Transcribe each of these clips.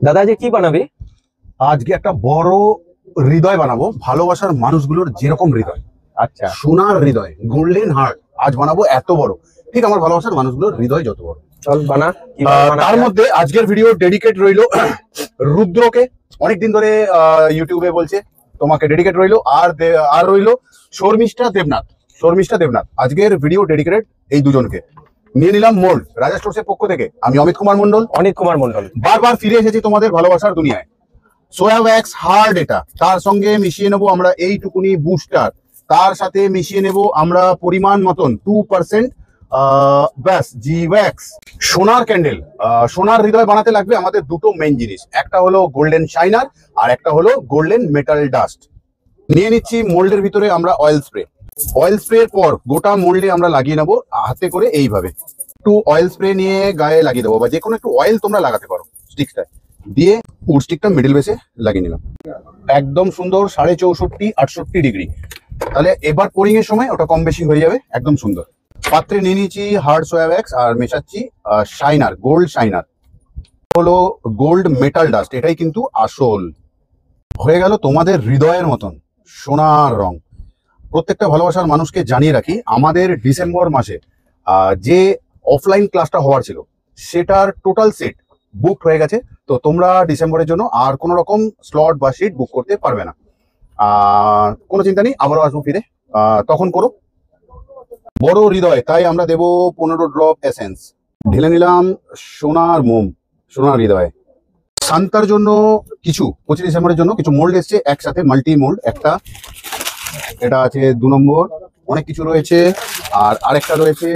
দাদা যে কি বানাবি? আজকে একটা বড় হৃদয় বানাবো, ভালোবাসার মানুষগুলোর যেরকম হৃদয়, আচ্ছা, সোনার হৃদয়, গোল্ডেন হার্ট আজ বানাবো। এত বড়, ঠিক আমার ভালোবাসার মানুষগুলোর হৃদয় যত বড়। চল বানা। তার মধ্যে আজকের ভিডিও ডেডিকেট রইলো রুদ্রকে। অনেকদিন ধরে ইউটিউবে বলছে তোমাকে ডেডিকেট রইলো। আর রইলো শর্মিষ্ঠা দেবনাথ। আজকের ভিডিও ডেডিকেটেড এই দুজনকে। নিয়ে নিলাম মোল্ড রাজা স্টোরসের পক্ষ থেকে। আমি অমিত কুমার মন্ডল। বারবার ফিরে এসেছি তোমাদের ভালোবাসার দুনিয়ায়। সোয়া ওয়্যাক্স হার্ড, এটা তার সঙ্গে মিশিয়ে নেবো আমরা এইটুকুনি বুস্টার। তার সাথে মিশিয়ে নেব আমরা পরিমাণ মতন 2% ব্যাস জি ওয়্যাক্স। সোনার ক্যান্ডেল, সোনার হৃদয় বানাতে লাগবে আমাদের দুটো মেইন জিনিস, একটা হলো গোল্ডেন শাইনার আর একটা হলো গোল্ডেন মেটাল ডাস্ট। নিয়ে নিচ্ছি মোল্ডের ভিতরে আমরা অয়েল স্প্রের পর গোটা মোল্ডে আমরা লাগিয়ে নেবো হাতে করে এইভাবে। একটু অয়েল স্প্রে নিয়ে গায়ে লাগিয়ে দেবো, বা যে কোনো একটু অয়েল তোমরা লাগাতে পারো স্টিকটা দিয়ে। উড স্টিকটা মিডল বেসে লাগিয়ে নিলাম, একদম সুন্দর 64-68 ডিগ্রি। তাহলে এবার পোরিং এর সময় ওটা কম বেশি হয়ে যাবে, একদম সুন্দর। পাত্রে নিয়ে নিয়েছি হার্ড সোয়া ওয়্যাক্স আর মেশাচ্ছি শাইনার, গোল্ড শাইনার হলো গোল্ড মেটাল ডাস্ট। এটাই কিন্তু আসল। হয়ে গেল তোমাদের হৃদয়ের মতন সোনার রং। প্রত্যেকটা ভালোবাসার মানুষকে জানিয়ে রাখি, আমাদের ডিসেম্বর মাসে যে অফলাইন ক্লাসটা হওয়ার ছিল সেটার টোটাল সেট বুক হয়ে গেছে। তো তোমরা ডিসেম্বরের জন্য আর কোনো রকম স্লট বা সিট বুক করতে পারবে না। কোনো চিন্তা নেই, আবারও আসবো ফিরে, তখন করো। বড় হৃদয় তাই আমরা দেব 15 ড্রপ এসেন্স। ঢেলে নিলাম সোনার মোম, সোনার হৃদয়। সান্তার জন্য কিছু 25 ডিসেম্বরের জন্য কিছু মোল্ড এসছে একসাথে, মাল্টি মোল্ড। একটা এটা আছে 2 নম্বর, অনেক কিছু রয়েছে। আর আরেকটা রয়েছে,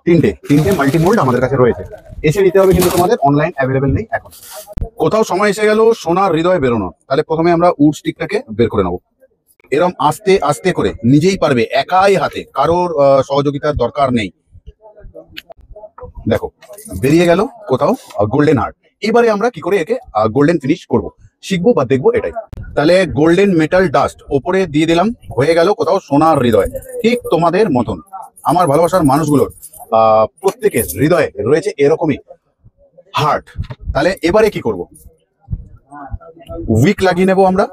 তিনটে মাল্টি মোল্ড আমাদের কাছে রয়েছে। এসে নিতে হবে, কিন্তু তোমাদের অনলাইন অ্যাভেলেবেল নেই এখন। কোথাও সময় এসে গেল সোনার হৃদয় বেরোনো। তাহলে প্রথমে আমরা উড স্টিকটাকে বের করে নেবো। এরকম আস্তে আস্তে করে নিজেই পারবে, একাই হাতে, কারোর সহযোগিতার দরকার নেই। দেখো বেরিয়ে গেল কোথাও গোল্ডেন হার্ট। এবারে আমরা কি করে একে গোল্ডেন ফিনিশ করব শিখবো বা দেখবো, এটাই। তাহলে গোল্ডেন মেটাল ডাস্ট ওপরে দিয়ে দিলাম, হয়ে গেল কোথাও সোনার হৃদয়। ঠিক তোমাদের মতন আমার ভালোবাসার মানুষগুলোর প্রত্যেকের হৃদয়ে রয়েছে এরকমই হার্ট। তাহলে এবারে কি করব, উইক লাগিয়ে নেবো আমরা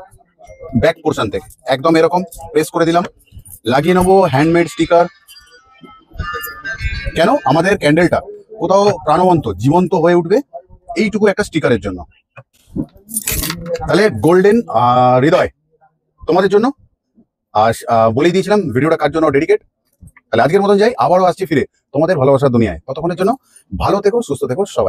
ব্যাক পোর্শন থেকে, একদম এরকম প্রেস করে দিলাম। লাগিয়ে নেবো হ্যান্ডমেড স্টিকার। কেন? আমাদের ক্যান্ডেলটা কোথাও প্রাণবন্ত জীবন্ত হয়ে উঠবে এইটুকু একটা স্টিকারের জন্য। তাহলে গোল্ডেন হৃদয় তোমাদের জন্য। আর বলেই দিয়েছিলাম ভিডিওটা কার জন্য ডেডিকেট। তাহলে আজকের মতন যাই, আবারও আসছি ফিরে তোমাদের ভালোবাসার দুনিয়ায়। ততক্ষণের জন্য ভালো থেকো, সুস্থ থেকো সবাই।